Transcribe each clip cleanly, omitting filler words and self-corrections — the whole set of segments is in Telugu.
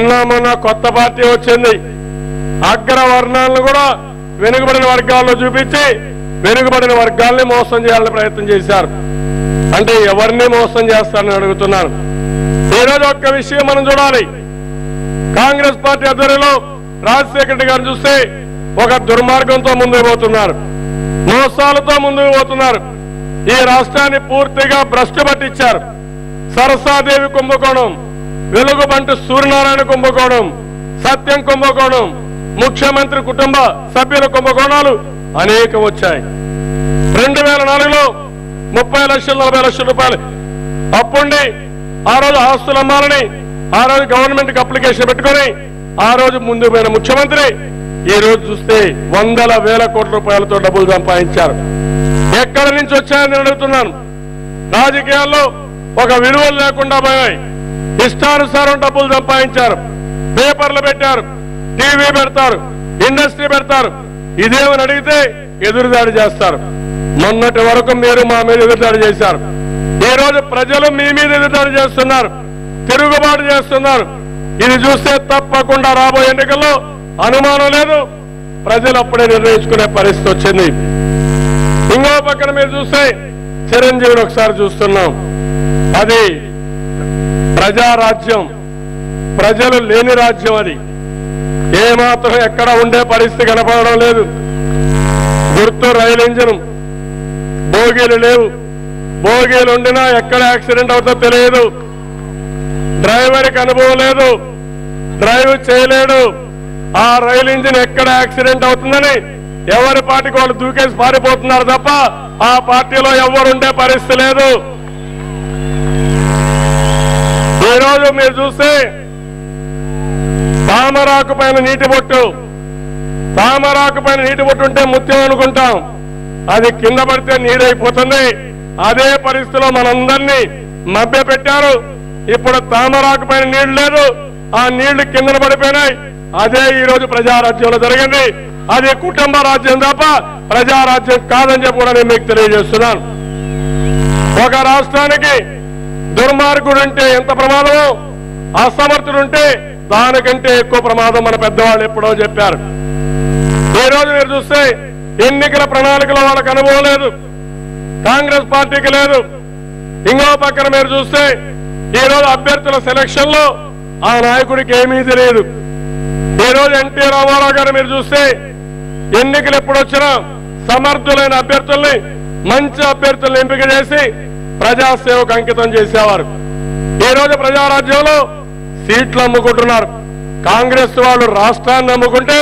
నిన్న మొన్న కొత్త పార్టీ వచ్చింది. అగ్రవర్ణాలను కూడా వెనుకబడిన వర్గాల్లో చూపించి వెనుకబడిన వర్గాల్ని మోసం చేయాలని ప్రయత్నం చేశారు. అంటే ఎవరిని మోసం చేస్తారని అడుగుతున్నాను. ఈరోజు ఒక్క విషయం మనం చూడాలి. కాంగ్రెస్ పార్టీ ఆధ్వర్యంలో రాజశేఖర రెడ్డి గారు చూస్తే ఒక దుర్మార్గంతో ముందుకు పోతున్నారు, మోసాలతో ముందుకు పోతున్నారు. ఈ రాష్ట్రాన్ని పూర్తిగా భ్రష్టు పట్టించారు. సరసాదేవి కుంభకోణం, వెలుగుబంటి సూర్యనారాయణ కుంభకోణం, సత్యం కుంభకోణం, ముఖ్యమంత్రి కుటుంబ సభ్యుల కుంభకోణాలు అనేకం వచ్చాయి. 2004లో 30 లక్షలు 40 లక్షల రూపాయలు అప్పుండి ఆ రోజు ఆస్తులు అమ్మాలని ఆ రోజు గవర్నమెంట్ కి అప్లికేషన్ పెట్టుకొని ఆ రోజు ముందుకు పోయిన ముఖ్యమంత్రి ఈ రోజు చూస్తే వందల వేల కోట్ల రూపాయలతో డబ్బులు సంపాదించారు. ఎక్కడి నుంచి వచ్చాయని అడుగుతున్నాను. రాజకీయాల్లో ఒక విలువలు లేకుండా పోయాయి. ఇష్టానుసారం డబ్బులు సంపాదించారు. పేపర్లు పెట్టారు, టీవీ పెడతారు, ఇండస్ట్రీ పెడతారు. ఇదేమని అడిగితే ఎదురుదాడి చేస్తారు. మొన్నటి వరకు మీరు మా మీద ఎదురుదాడి చేశారు. ఈ రోజు ప్రజలు మీ మీద ఎదురుదాడి చేస్తున్నారు, తిరుగుబాటు చేస్తున్నారు. ఇది చూస్తే తప్పకుండా రాబోయే ఎన్నికల్లో అనుమానం లేదు, ప్రజలు అప్పుడే నిర్ణయించుకునే పరిస్థితి వచ్చింది. ఇంకో పక్కన మీరు చూస్తే చిరంజీవిని ఒకసారి చూస్తున్నాం. అది ప్రజారాజ్యం, ప్రజలు లేని రాజ్యం. అది ఏమాత్రం ఎక్కడ ఉండే పరిస్థితి కనపడడం లేదు. గుర్తు రైలు ఇంజన్, బోగీలు లేవు. బోగీలు ఉండినా ఎక్కడ యాక్సిడెంట్ అవుతుందో తెలియదు. డ్రైవర్కి అనుభవం లేదు, డ్రైవ్ చేయలేడు. ఆ రైలు ఇంజిన్ ఎక్కడ యాక్సిడెంట్ అవుతుందని ఎవరి పార్టీకి వాళ్ళు దూకేసి పారిపోతున్నారు తప్ప ఆ పార్టీలో ఎవరుండే పరిస్థితి లేదు. ఈరోజు మీరు చూస్తే తామరాకు పైన నీటి బొట్టు, తామరాకు పైన నీటి బొట్టు ఉంటే ముత్యం అనుకుంటాం, అది కింద పడితే నీరైపోతుంది. అదే పరిస్థితిలో మనందరినీ మభ్య పెట్టారు. ఇప్పుడు తామరాకు పైన నీళ్లు లేదు, ఆ నీళ్లు కిందన పడిపోయినాయి. అదే ఈ రోజు ప్రజారాజ్యంలో జరిగింది. అది కుటుంబ రాజ్యం తప్ప ప్రజారాజ్యం కాదని చెప్పి కూడా నేను మీకు తెలియజేస్తున్నాను. ఒక రాష్ట్రానికి దుర్మార్గుడుంటే ఎంత ప్రమాదమో, అసమర్థుడుంటే దానికంటే ఎక్కువ ప్రమాదం మన పెద్దవాళ్ళు ఎప్పుడో చెప్పారు. ఈ రోజు మీరు చూస్తే ఎన్నికల ప్రణాళికలో వాళ్ళకి అనుభవం లేదు, కాంగ్రెస్ పార్టీకి లేదు. ఇంకో పక్కన మీరు చూస్తే ఈ రోజు అభ్యర్థుల సెలక్షన్ లో ఆ నాయకుడికి ఏమీ తెలియదు. ఈ రోజు ఎన్టీ రామారావు గారు మీరు చూస్తే ఎన్నికలు ఎప్పుడు వచ్చినా సమర్థులైన అభ్యర్థుల్ని, మంచి అభ్యర్థుల్ని ఎంపిక చేసి ప్రజాసేవకు అంకితం చేసేవారు. ఈ రోజు ప్రజారాజ్యంలో సీట్లు అమ్ముకుంటున్నారు. కాంగ్రెస్ వాళ్ళు రాష్ట్రాన్ని అమ్ముకుంటే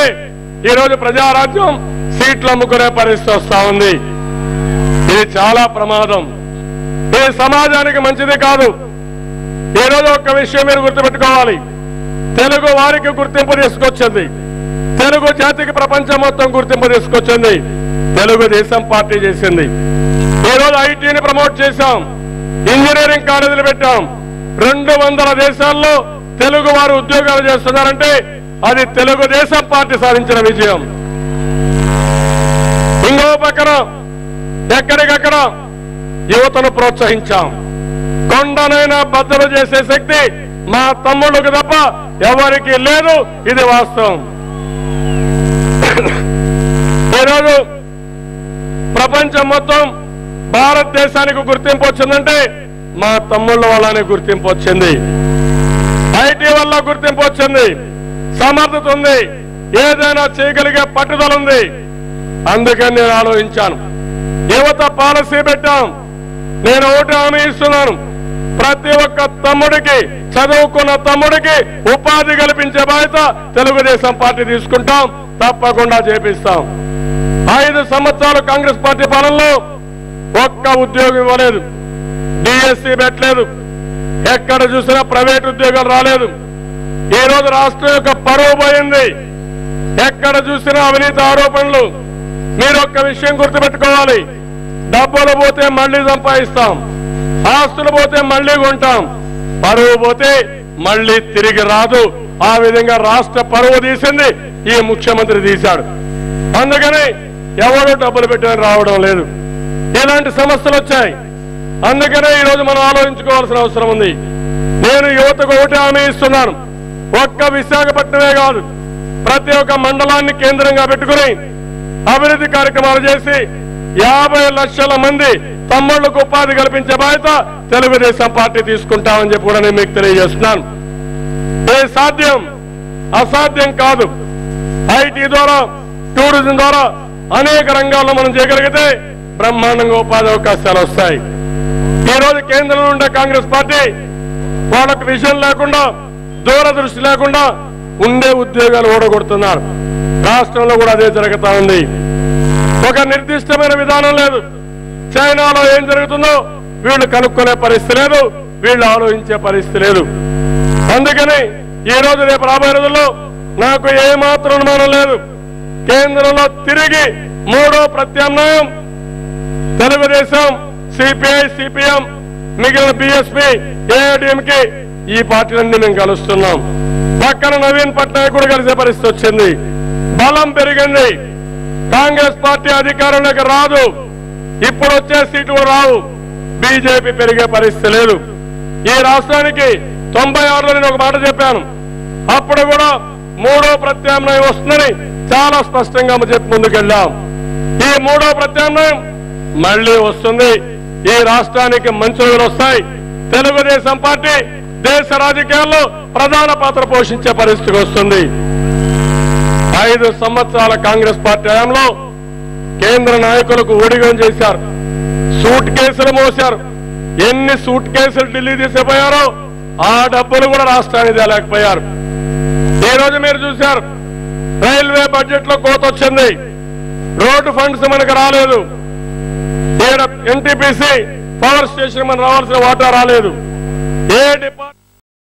ఈ రోజు ప్రజారాజ్యం సీట్లు అమ్ముకునే పరిస్థితి వస్తా ఉంది. ఇది చాలా ప్రమాదం. ఇది సమాజానికి మంచిది కాదు. ఈ రోజు ఒక్క విషయం మీరు గుర్తుపెట్టుకోవాలి. తెలుగు వారికి గుర్తింపు తీసుకొచ్చింది, తెలుగు జాతికి ప్రపంచం మొత్తం గుర్తింపు తీసుకొచ్చింది తెలుగుదేశం పార్టీ చేసింది. ఈ రోజు ఐటీని ప్రమోట్ చేశాం, ఇంజనీరింగ్ కాలేజీలు పెట్టాం. 200 దేశాల్లో తెలుగు వారు ఉద్యోగాలు చేస్తున్నారంటే అది తెలుగుదేశం పార్టీ సాధించిన విజయం. ఇంకో పక్కన ఎక్కడికక్కడ యువతను ప్రోత్సహించాం. కొండనైనా బద్దలు చేసే శక్తి మా తమ్ముళ్ళకు తప్ప ఎవరికి లేదు. ఇది వాస్తవం. ఈరోజు ప్రపంచం మొత్తం భారతదేశానికి గుర్తింపు వచ్చిందంటే మా తమ్ముళ్ళ వల్లనే గుర్తింపు వచ్చింది. ఐటీ వల్ల గుర్తింపు వచ్చింది, సమర్థత ఉంది, ఏదైనా చేయగలిగే పట్టుదల ఉంది. అందుకని నేను ఆలోచించాను, యువత పాలసీ పెట్టాం. నేను ఒకటి హామీ ఇస్తున్నాను, ప్రతి ఒక్క తమ్ముడికి, చదువుకున్న తమ్ముడికి ఉపాధి కల్పించే బాధ్యత తెలుగుదేశం పార్టీ తీసుకుంటాం, తప్పకుండా చేపిస్తాం. 5 సంవత్సరాలు కాంగ్రెస్ పార్టీ పాలనలో ఒక్క ఉద్యోగం ఇవ్వలేదు, డిఎస్సీ పెట్టలేదు, ఎక్కడ చూసినా ప్రైవేట్ ఉద్యోగాలు రాలేదు. ఈ రోజు రాష్ట్రం యొక్క పరువు పోయింది. ఎక్కడ చూసినా అవినీతి ఆరోపణలు. మీరు ఒక్క విషయం గుర్తుపెట్టుకోవాలి, డబ్బులు పోతే మళ్లీ సంపాదిస్తాం, ఆస్తులు పోతే మళ్లీ కొంటాం, పరువు పోతే మళ్లీ తిరిగి రాదు. ఆ విధంగా రాష్ట్ర పరువు తీసింది ఈ ముఖ్యమంత్రి తీశాడు. అందుకని ఎవరు డబ్బులు పెట్టని రావడం లేదు. ఇలాంటి సమస్యలు వచ్చాయి. అందుకనే ఈరోజు మనం ఆలోచించుకోవాల్సిన అవసరం ఉంది. నేను యువతకు ఒకటి హామీ ఇస్తున్నాను, ఒక్క విశాఖపట్నమే కాదు, ప్రతి ఒక్క మండలాన్ని కేంద్రంగా పెట్టుకుని అభివృద్ధి కార్యక్రమాలు చేసి 50 లక్షల మంది తమ్ముళ్లకు ఉపాధి కల్పించే బాధ్యత తెలుగుదేశం పార్టీ తీసుకుంటామని చెప్పి కూడా నేను మీకు తెలియజేస్తున్నాను. ఇది సాధ్యం, అసాధ్యం కాదు. ఐటీ ద్వారా, టూరిజం ద్వారా అనేక రంగాల్లో మనం చేయగలిగితే బ్రహ్మాండంగా ఉపాధి అవకాశాలు వస్తాయి. ఈ రోజు కేంద్రంలో ఉండే కాంగ్రెస్ పార్టీ వాళ్ళకు విజన్ లేకుండా, దూరదృష్టి లేకుండా ఉండే ఉద్యోగాలు ఓడగొడుతున్నారు. రాష్ట్రంలో కూడా అదే జరుగుతా ఉంది. ఒక నిర్దిష్టమైన విధానం లేదు. చైనాలో ఏం జరుగుతుందో వీళ్ళు కనుక్కునే పరిస్థితి లేదు, వీళ్ళు ఆలోచించే పరిస్థితి లేదు. అందుకని ఈ రోజు రేపు రాబోయే రోజుల్లో నాకు ఏమాత్రం అనుమానం లేదు, కేంద్రంలో తిరిగి మూడో ప్రత్యామ్నాయం తెలుగుదేశం, సిపిఐ, సిపిఎం, మిగిలిన బిఎస్పీ, ఏఐడిఎంకి ఈ పార్టీలన్నీ మేము కలుస్తున్నాం. పక్కన నవీన్ పట్నాయక్ కూడా కలిసే పరిస్థితి వచ్చింది. బలం పెరిగింది. కాంగ్రెస్ పార్టీ అధికారంలోకి రాదు, ఇప్పుడు వచ్చే సీట్లు రావు. బీజేపీ పెరిగే పరిస్థితి లేదు. ఈ రాష్ట్రానికి 96లో నేను ఒక మాట చెప్పాను. అప్పుడు కూడా మూడో ప్రత్యామ్నాయం వస్తుందని చాలా స్పష్టంగా చెప్పి ముందుకెళ్ళాం. ఈ మూడో ప్రత్యామ్నాయం మళ్లీ వస్తుంది. ఈ రాష్ట్రానికి మంచి రోజులు వస్తాయి. తెలుగుదేశం పార్టీ దేశ రాజకీయాల్లో ప్రధాన పాత్ర పోషించే పరిస్థితికి వస్తుంది. 5 సంవత్సరాల కాంగ్రెస్ పార్టీ హయాంలో కేంద్ర నాయకులకు ఊడిగం చేశారు, సూట్ కేసులు మోశారు. ఎన్ని సూట్ కేసులు ఢిల్లీ తీసుకుపోయారో ఆ డబ్బులు కూడా రాష్ట్రానికి తేలేకపోయారు. ఈ రోజు మీరు చూశారు, రైల్వే బడ్జెట్ లో కోత వచ్చింది, రోడ్డు ఫండ్స్ మనకు రాలేదు, ఎన్టీపీసీ పవర్ స్టేషన్ మనకు రావాల్సిన వాటా రాలేదు. ఏ డిపార్ట్మెంట్